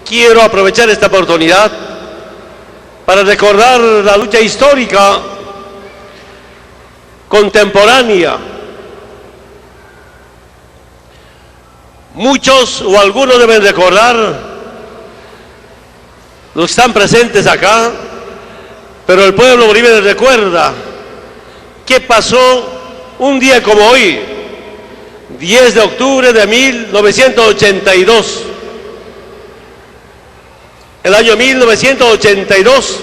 quiero aprovechar esta oportunidad para recordar la lucha histórica contemporánea. Muchos o algunos deben recordar, los que están presentes acá, pero el pueblo boliviano recuerda qué pasó un día como hoy, 10 de octubre de 1982. El año 1982,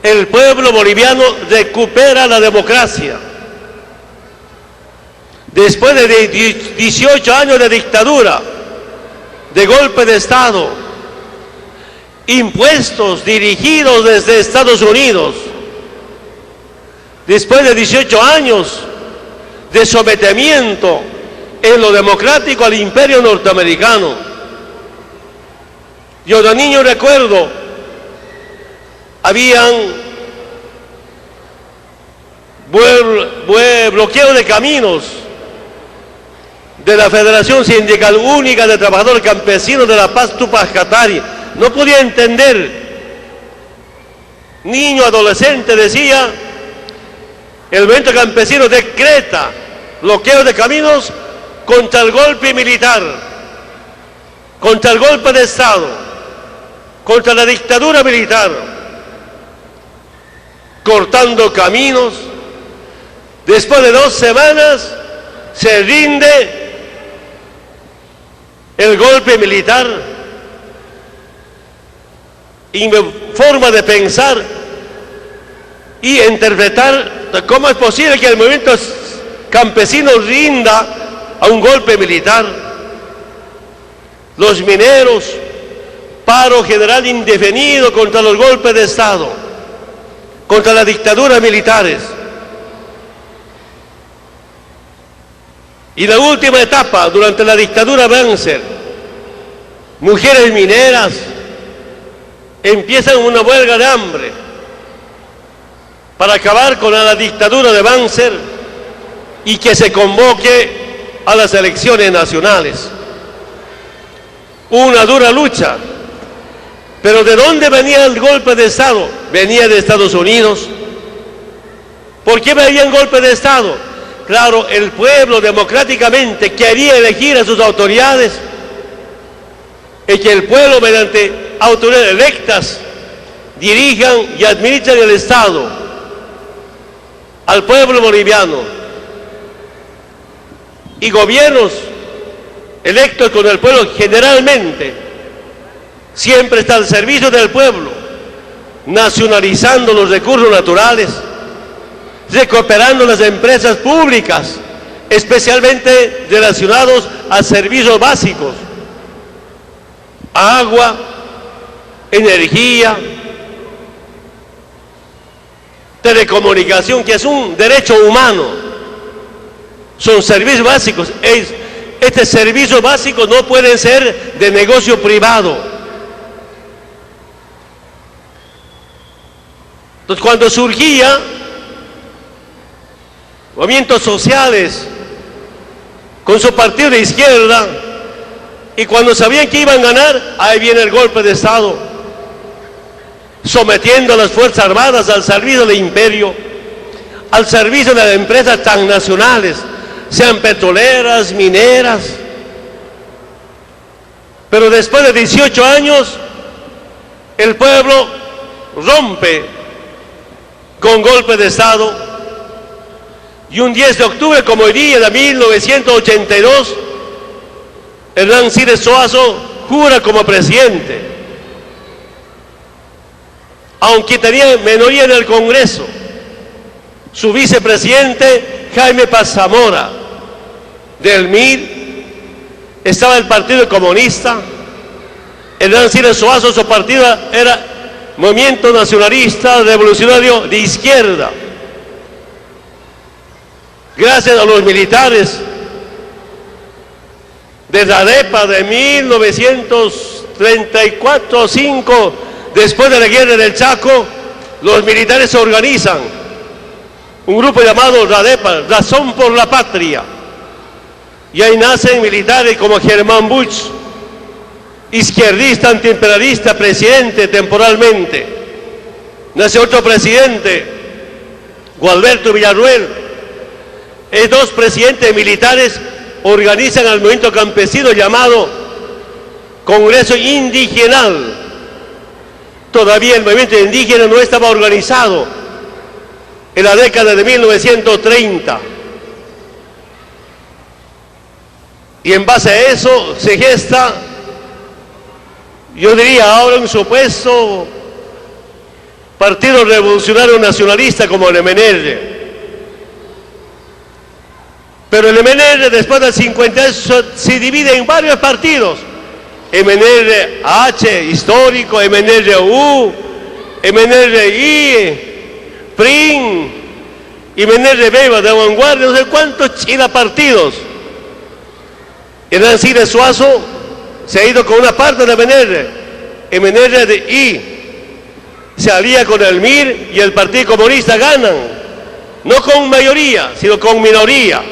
el pueblo boliviano recupera la democracia. Después de 18 años de dictadura, de golpe de Estado, impuestos dirigidos desde Estados Unidos, después de 18 años de sometimiento en lo democrático al imperio norteamericano. Yo de niño recuerdo, habían bloqueo de caminos de la Federación Sindical Única de Trabajadores Campesinos de La Paz, Tupac Katari. No podía entender. Niño, adolescente, decía, el movimiento campesino decreta bloqueo de caminos contra el golpe militar, contra el golpe de Estado, contra la dictadura militar, cortando caminos. Después de 2 semanas se rinde el golpe militar. Y mi forma de pensar y interpretar cómo es posible que el movimiento campesino rinda a un golpe militar. Los mineros, paro general indefinido contra los golpes de Estado, contra las dictaduras militares. Y la última etapa, durante la dictadura Banzer, mujeres mineras empiezan una huelga de hambre para acabar con la dictadura de Banzer y que se convoque a las elecciones nacionales. Una dura lucha. Pero ¿de dónde venía el golpe de Estado? Venía de Estados Unidos. ¿Por qué venía el golpe de Estado? Claro, el pueblo democráticamente quería elegir a sus autoridades y que el pueblo, mediante autoridades electas, dirijan y administren el Estado al pueblo boliviano. Y gobiernos electos con el pueblo generalmente siempre están al servicio del pueblo, nacionalizando los recursos naturales, recuperando las empresas públicas, especialmente relacionados a servicios básicos, agua, energía, telecomunicación, que es un derecho humano, son servicios básicos. Estos servicios básicos no pueden ser de negocio privado. Entonces, cuando surgía movimientos sociales con su partido de izquierda, y cuando sabían que iban a ganar, ahí viene el golpe de Estado, sometiendo a las Fuerzas Armadas al servicio del imperio, al servicio de las empresas transnacionales, sean petroleras, mineras. Pero después de 18 años, el pueblo rompe con golpe de Estado. Y un 10 de octubre, como hoy día de 1982, Hernán Siles Soazo jura como presidente, aunque tenía minoría en el Congreso. Su vicepresidente, Jaime Paz Zamora, del MIR, estaba el Partido Comunista. Hernán Siles Soazo, su partido era Movimiento Nacionalista Revolucionario de Izquierda. Gracias a los militares de la AREPA de 1934-5, después de la guerra del Chaco, los militares se organizan, un grupo llamado RADEPA, Razón por la Patria, y ahí nacen militares como Germán Buch, izquierdista, antiimperialista, presidente temporalmente. Nace otro presidente, Gualberto Villarroel. Dos presidentes militares organizan al movimiento campesino llamado Congreso Indigenal. Todavía el movimiento indígena no estaba organizado en la década de 1930. Y en base a eso se gesta, yo diría ahora, un supuesto Partido Revolucionario Nacionalista como el MNR. Pero el MNR después del 58 se divide en varios partidos. MNR-H, histórico, MNR-U, MNR-I, PRIN, MNR-Beba, de vanguardia, no sé cuántos partidos. Hernán Siles Suazo se ha ido con una parte de MNR, MNR-I, se alía con el MIR y el Partido Comunista ganan, no con mayoría, sino con minoría.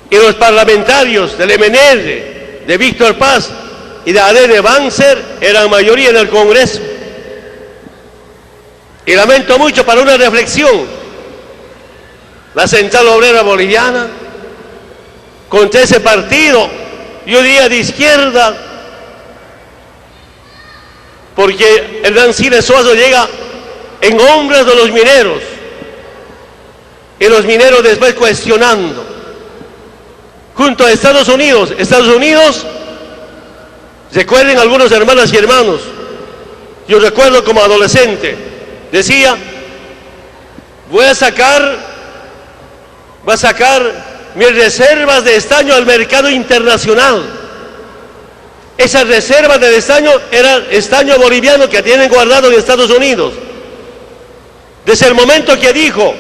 Y los parlamentarios del MNR, de Víctor Paz y de ADN Banzer eran mayoría en el Congreso. Y lamento mucho, para una reflexión, la Central Obrera Boliviana, contra ese partido, yo diría de izquierda, porque Hernán Siles Suazo llega en hombros de los mineros, y los mineros después cuestionando, junto a Estados Unidos. Estados Unidos, recuerden algunos hermanas y hermanos, yo recuerdo como adolescente, decía, voy a sacar mis reservas de estaño al mercado internacional. Esas reservas de estaño eran estaño boliviano que tienen guardado en Estados Unidos. Desde el momento que dijo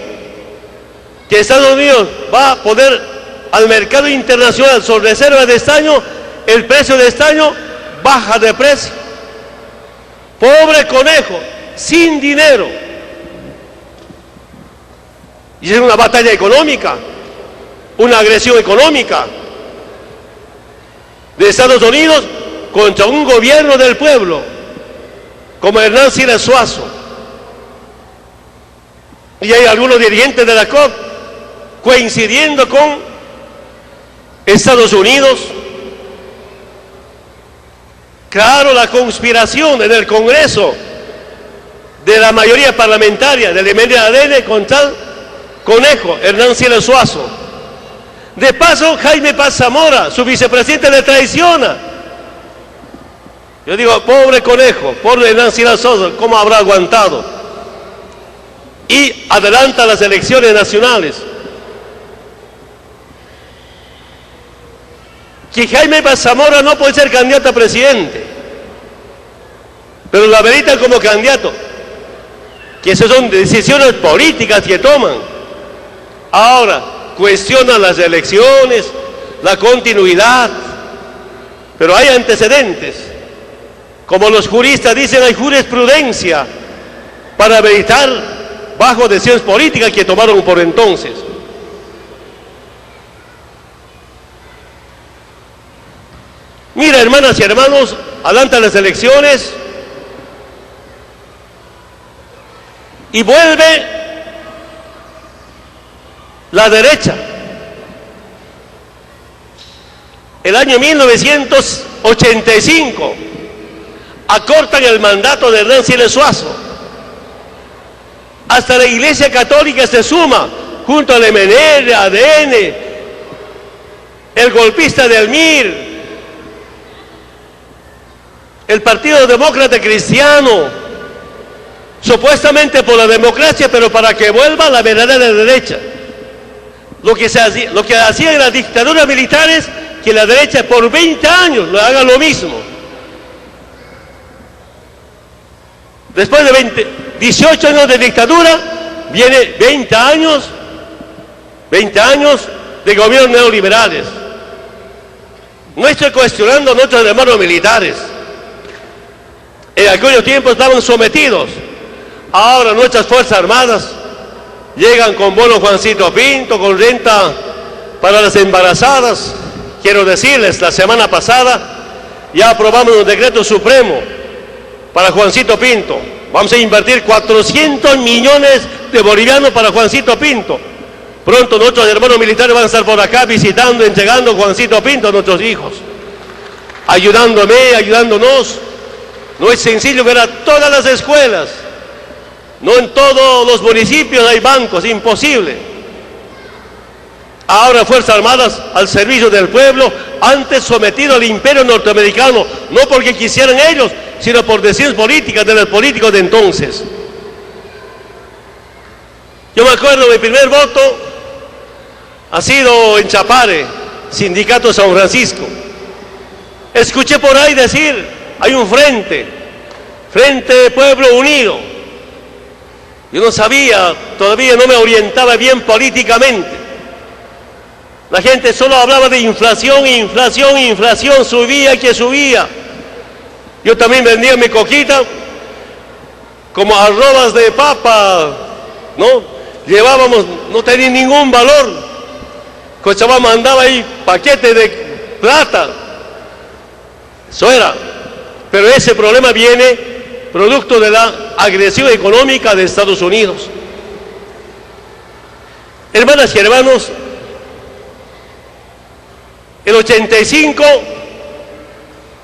que Estados Unidos va a poder al mercado internacional sus reservas de estaño, el precio de estaño baja de precio. Pobre conejo, sin dinero. Y es una batalla económica, una agresión económica de Estados Unidos contra un gobierno del pueblo, como Hernán Siles Suazo. Y hay algunos dirigentes de la COP coincidiendo con Estados Unidos. Claro, la conspiración en el Congreso de la mayoría parlamentaria del MNR-ADN contra el conejo Hernán Siles Suazo. De paso, Jaime Paz Zamora, su vicepresidente, le traiciona. Yo digo, pobre conejo, pobre Hernán Siles Suazo, ¿cómo habrá aguantado? Y adelanta las elecciones nacionales. Que Jaime Paz Zamora no puede ser candidato a presidente, pero lo habilitan como candidato, que esas son decisiones políticas que toman. Ahora, cuestionan las elecciones, la continuidad, pero hay antecedentes. Como los juristas dicen, hay jurisprudencia para habilitar bajo decisiones políticas que tomaron por entonces. Mira, hermanas y hermanos, adelantan las elecciones y vuelve la derecha. El año 1985 acortan el mandato de Hernán Siles Suazo. Hasta la Iglesia Católica se suma, junto al MNR, ADN, el golpista del MIR, el Partido Demócrata Cristiano, supuestamente por la democracia, pero para que vuelva la verdadera derecha. Lo que hacían en las dictaduras militares, que la derecha por 20 años lo haga lo mismo. Después de 18 años de dictadura, viene 20 años de gobiernos neoliberales. No estoy cuestionando a nuestros hermanos militares. En aquellos tiempos estaban sometidos. Ahora nuestras Fuerzas Armadas llegan con bono Juancito Pinto, con renta para las embarazadas. Quiero decirles, la semana pasada ya aprobamos un decreto supremo para Juancito Pinto. Vamos a invertir 400 millones de bolivianos para Juancito Pinto. Pronto nuestros hermanos militares van a estar por acá visitando, entregando Juancito Pinto a nuestros hijos, ayudándome, ayudándonos. No es sencillo ver a todas las escuelas, no en todos los municipios hay bancos, imposible. Ahora Fuerzas Armadas al servicio del pueblo, antes sometido al imperio norteamericano, no porque quisieran ellos, sino por decisiones políticas de los políticos de entonces. Yo me acuerdo, mi primer voto ha sido en Chapare, Sindicato San Francisco. Escuché por ahí decir, hay un frente Pueblo Unido. Yo no sabía, todavía no me orientaba bien políticamente. La gente solo hablaba de inflación, inflación, inflación, subía que subía. Yo también vendía mi coquita como arrobas de papa, ¿no? Llevábamos, no tenía ningún valor. Cochabamba mandaba ahí paquete de plata. Eso era. Pero ese problema viene producto de la agresión económica de Estados Unidos. Hermanas y hermanos, el 85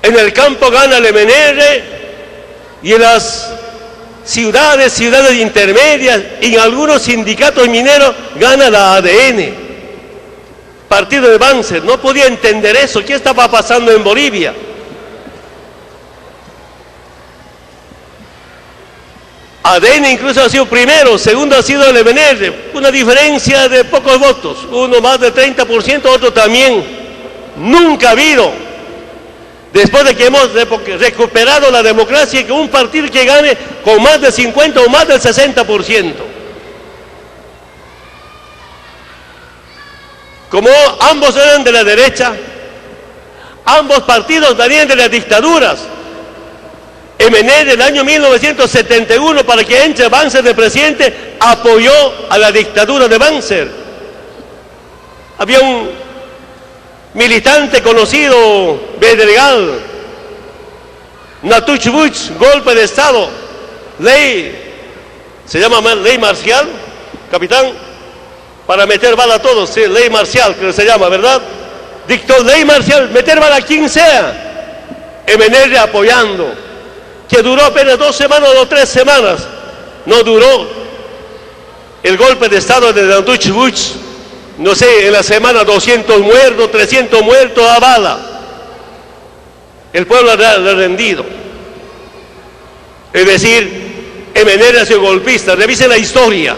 en el campo gana el MNR y en las ciudades intermedias y en algunos sindicatos mineros gana la ADN. Partido de Banzer, no podía entender eso. ¿Qué estaba pasando en Bolivia? ADN incluso ha sido primero, segundo ha sido el MNR, una diferencia de pocos votos, uno más del 30%, otro también. Nunca ha habido, después de que hemos recuperado la democracia, que un partido que gane con más del 50 o más del 60%. Como ambos eran de la derecha, ambos partidos venían de las dictaduras. MNR en el año 1971, para que entre Banzer de presidente, apoyó a la dictadura de Banzer. Había un militante conocido, Bedregal, Natuchbuch, golpe de Estado, ley, se llama ley marcial, capitán, para meter bala a todos, sí, ley marcial, que se llama, ¿verdad? Dictó ley marcial, meter bala a quien sea. MNR apoyando, que duró apenas 2 semanas o 3 semanas, no duró el golpe de Estado de Natuchbuch, no sé, en la semana 200 muertos, 300 muertos a bala. El pueblo le ha rendido. Es decir, MNR ha sido golpista, revisen la historia.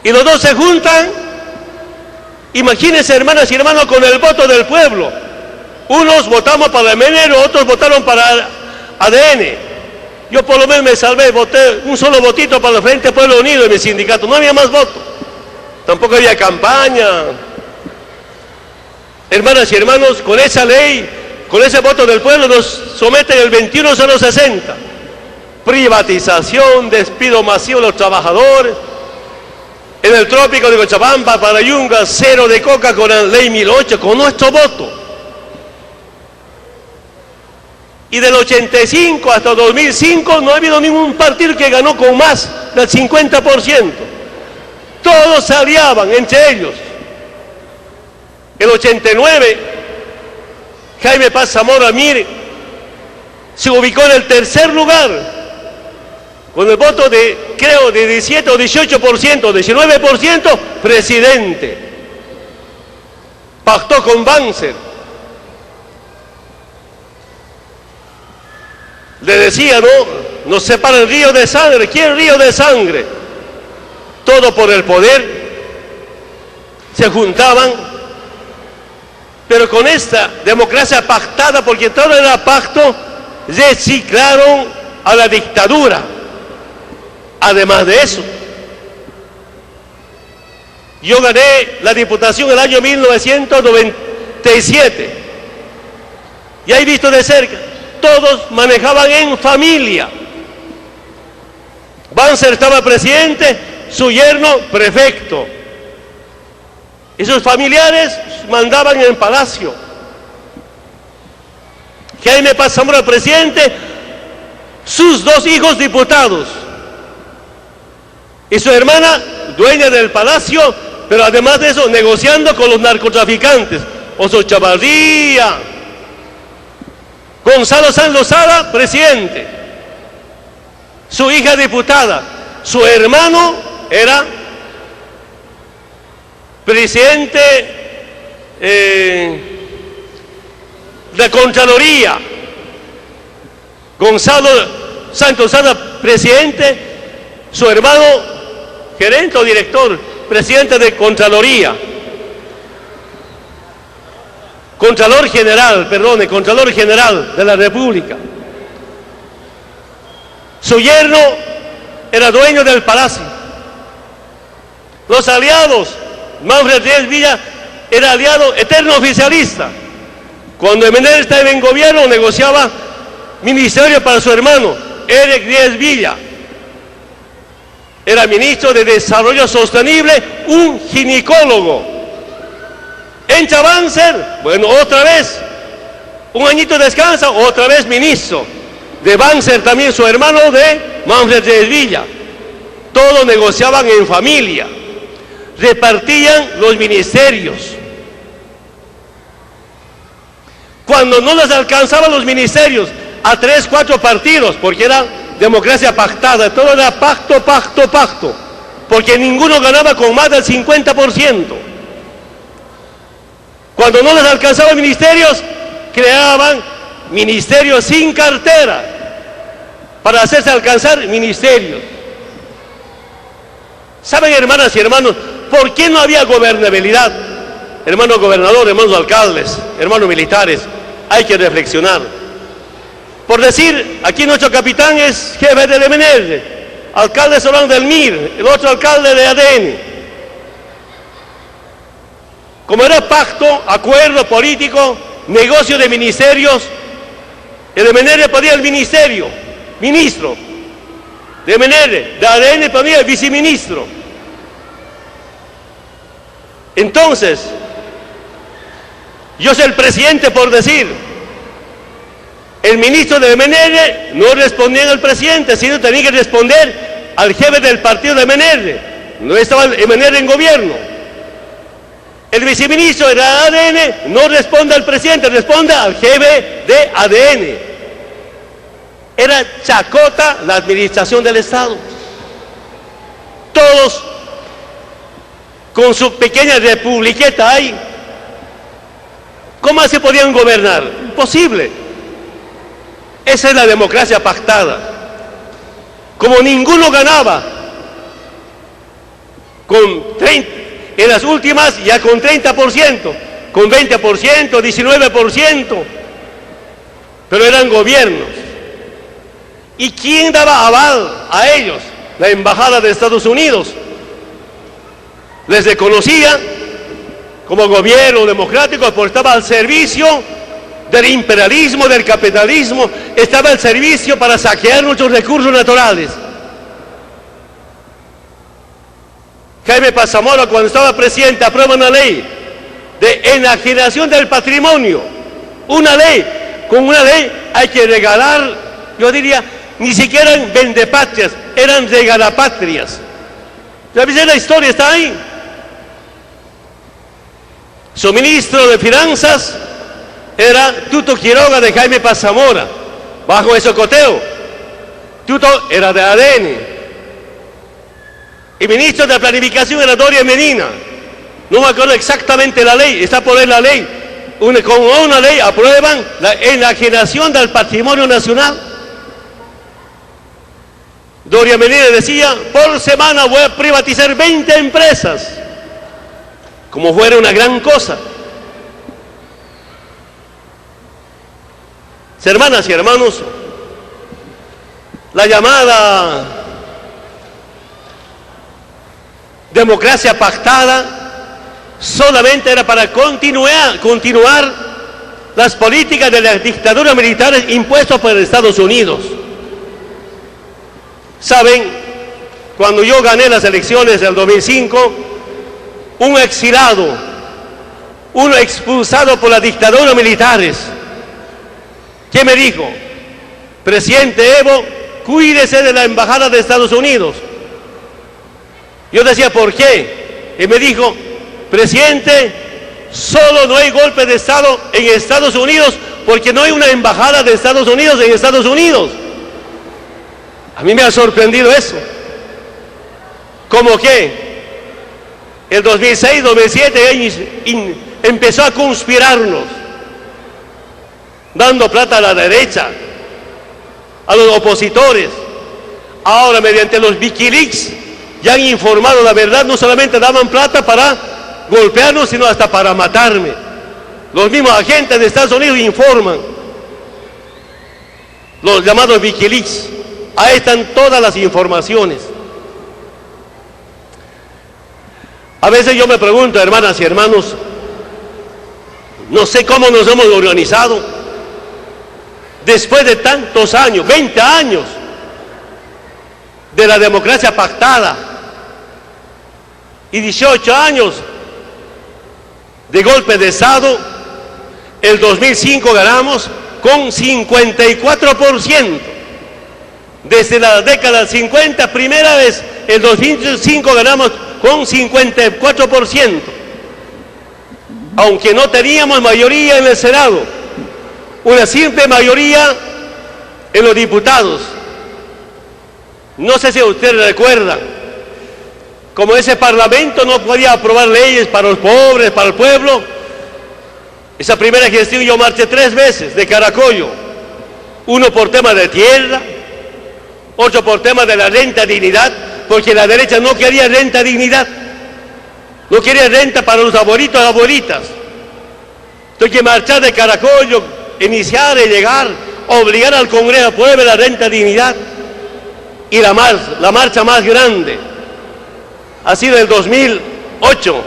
Y los dos se juntan, imagínense hermanas y hermanos, con el voto del pueblo. Unos votamos para MNR, otros votaron para ADN. Yo por lo menos me salvé, voté un solo votito para el Frente Pueblo Unido en mi sindicato, no había más votos. Tampoco había campaña. Hermanas y hermanos, con esa ley, con ese voto del pueblo nos someten el 21060. Privatización, despido masivo de los trabajadores. En el trópico de Cochabamba, para Yunga, 0 de coca con la ley 1008, con nuestro voto. Y del 85 hasta 2005 no ha habido ningún partido que ganó con más del 50%. Todos se aliaban entre ellos. El 89, Jaime Paz Zamora Mir se ubicó en el 3er lugar, con el voto de, creo, de 17 o 18%, 19%, presidente. Pactó con Banzer. Le decía, no, nos separa el río de sangre. ¿Quién río de sangre? Todo por el poder. Se juntaban, pero con esta democracia pactada, porque todo era pacto, reciclaron a la dictadura. Además de eso, yo gané la diputación el año 1997 y ahí visto de cerca, todos manejaban en familia. Banzer estaba presidente, su yerno prefecto, y sus familiares mandaban en el palacio. Jaime Paz Zamora presidente, sus 2 hijos diputados y su hermana dueña del palacio, pero además de eso negociando con los narcotraficantes. Oso Chavarría, Gonzalo Sanz Lozada presidente, su hija diputada, su hermano era presidente de Contraloría, Gonzalo Santos Lozada presidente, su hermano gerente o director, presidente de Contraloría, Contralor General de la República. Su yerno era dueño del palacio. Los aliados, Manfred Díez Villa era aliado eterno oficialista. Cuando Menéndez estaba en gobierno, negociaba ministerio para su hermano, Eric Díez Villa. Era ministro de Desarrollo Sostenible, un ginecólogo. En Chavancer, bueno, otra vez, un añito descansa, otra vez ministro. De Banzer también su hermano de Manfred Díez Villa. Todos negociaban en familia, repartían los ministerios. Cuando no les alcanzaban los ministerios a 3, 4 partidos, porque era democracia pactada, todo era pacto, porque ninguno ganaba con más del 50%. Cuando no les alcanzaban ministerios, creaban ministerios sin cartera para hacerse alcanzar ministerios. ¿Saben, hermanas y hermanos, por qué no había gobernabilidad? Hermanos gobernadores, hermanos alcaldes, hermanos militares, hay que reflexionar. Por decir, aquí nuestro capitán es jefe del MNR, alcalde Solano del MIR, el otro alcalde de ADN. Como era pacto, acuerdo político, negocio de ministerios, el MNR ponía el ministerio, ministro, de MNR, de ADN ponía el viceministro. Entonces, yo soy el presidente por decir, el ministro de MNR no respondía al presidente, sino tenía que responder al jefe del partido de MNR. No estaba el MNR en gobierno. El viceministro de ADN no responde al presidente, responde al jefe de ADN. Era chacota la administración del Estado. Todos con su pequeña republiqueta ahí. ¿Cómo se podían gobernar? Imposible. Esa es la democracia pactada. Como ninguno ganaba, con 30, en las últimas ya con 30%, con 20%, 19%, pero eran gobiernos. ¿Y quién daba aval a ellos? La embajada de Estados Unidos. Les reconocía como gobierno democrático, porque estaba al servicio del imperialismo, del capitalismo, estaba al servicio para saquear nuestros recursos naturales. Jaime Paz Zamora, cuando estaba presidente, aprueba una ley de enajenación del patrimonio. Una ley, con una ley hay que regalar, yo diría, ni siquiera eran vendepatrias, eran regalapatrias. ¿Ya viste la historia? Está ahí. Su ministro de Finanzas era Tuto Quiroga de Jaime Paz Zamora, bajo ese coteo. Tuto era de ADN. Y ministro de Planificación era Doria Medina. No me acuerdo exactamente la ley, está por ahí la ley. Con una ley aprueban la enajenación del patrimonio nacional. Doria Medina decía, por semana voy a privatizar 20 empresas. Como fuera una gran cosa. Hermanas y hermanos, la llamada democracia pactada solamente era para continuar las políticas de las dictaduras militares impuestas por Estados Unidos. Saben, cuando yo gané las elecciones del 2005, un exilado, uno expulsado por las dictaduras militares, ¿Qué me dijo? Presidente Evo, cuídese de la embajada de Estados Unidos. Yo decía, ¿por qué? Y me dijo, presidente, solo no hay golpe de Estado en Estados Unidos porque no hay una embajada de Estados Unidos en Estados Unidos. A mí me ha sorprendido eso. ¿Cómo qué? El 2006, 2007 empezó a conspirarnos, dando plata a la derecha, a los opositores. Ahora, mediante los Wikileaks, ya han informado la verdad, no solamente daban plata para golpearnos, sino hasta para matarme. Los mismos agentes de Estados Unidos informan, los llamados Wikileaks. Ahí están todas las informaciones. A veces yo me pregunto, hermanas y hermanos, no sé cómo nos hemos organizado después de tantos años, 20 años de la democracia pactada y 18 años de golpe de Estado. El 2005 ganamos con 54%. Desde la década del 50, primera vez, el 2005 ganamos con 54%. Aunque no teníamos mayoría en el Senado, una simple mayoría en los diputados. No sé si ustedes recuerdan, como ese parlamento no podía aprobar leyes para los pobres, para el pueblo, esa primera gestión yo marché 3 veces de Caracollo, uno por tema de tierra, otro por tema de la renta dignidad, porque la derecha no quería renta dignidad, no quería renta para los abuelitos y abuelitas. Tuve que marchar de Caracollo, iniciar y llegar, obligar al Congreso a aprobar la renta dignidad. Y la marcha más grande ha sido el 2008,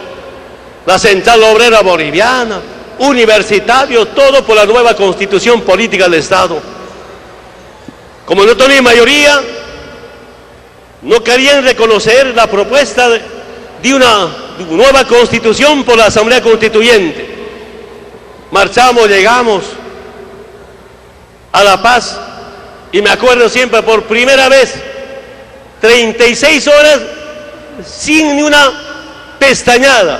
la Central Obrera Boliviana, universitarios, todo por la nueva Constitución Política del Estado. Como no tenía mayoría, no querían reconocer la propuesta de una nueva Constitución por la Asamblea Constituyente. Marchamos, llegamos a La Paz, y me acuerdo siempre, por primera vez, 36 horas sin ni una pestañada.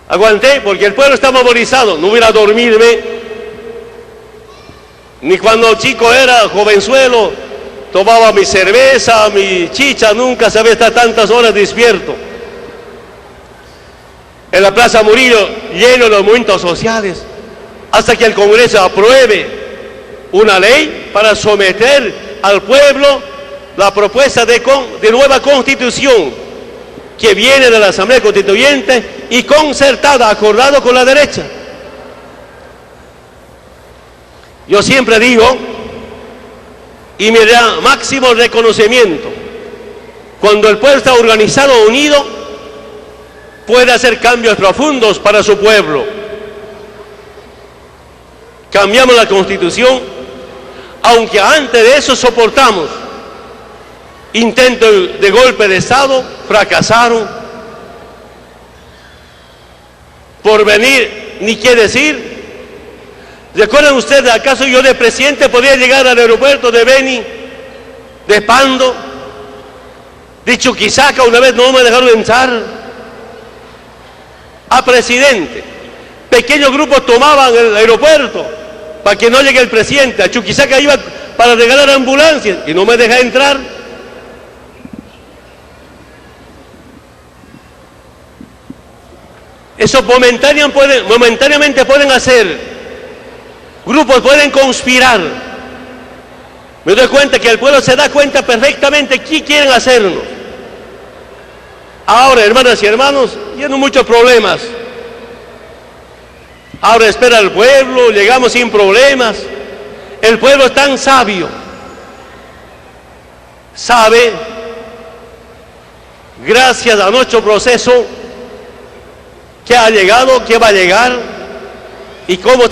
Aguanté porque el pueblo está movilizado, no hubiera dormirme, ni cuando chico era jovenzuelo, tomaba mi cerveza, mi chicha, nunca sabía estar tantas horas despierto. En la Plaza Murillo, lleno de los movimientos sociales, hasta que el Congreso apruebe una ley para someter al pueblo la propuesta de nueva Constitución que viene de la Asamblea Constituyente y concertada, acordado con la derecha. Yo siempre digo, y me da máximo reconocimiento, cuando el pueblo está organizado, unido, puede hacer cambios profundos para su pueblo. Cambiamos la Constitución, aunque antes de eso soportamos intentos de golpe de Estado, fracasaron. Por venir, ni qué decir. ¿Recuerdan ustedes, acaso yo de presidente podía llegar al aeropuerto de Beni, de Pando, de Chuquisaca? Una vez no me dejaron entrar. A presidente, pequeños grupos tomaban el aeropuerto para que no llegue el presidente. A Chuquisaca iba para regalar ambulancias y no me deja entrar. Eso momentáneamente pueden hacer, grupos pueden conspirar. Me doy cuenta que el pueblo se da cuenta perfectamente qué quieren hacernos. Ahora, hermanas y hermanos, ya no muchos problemas. Ahora espera el pueblo, llegamos sin problemas. El pueblo es tan sabio, sabe, gracias a nuestro proceso, que ha llegado, que va a llegar y cómo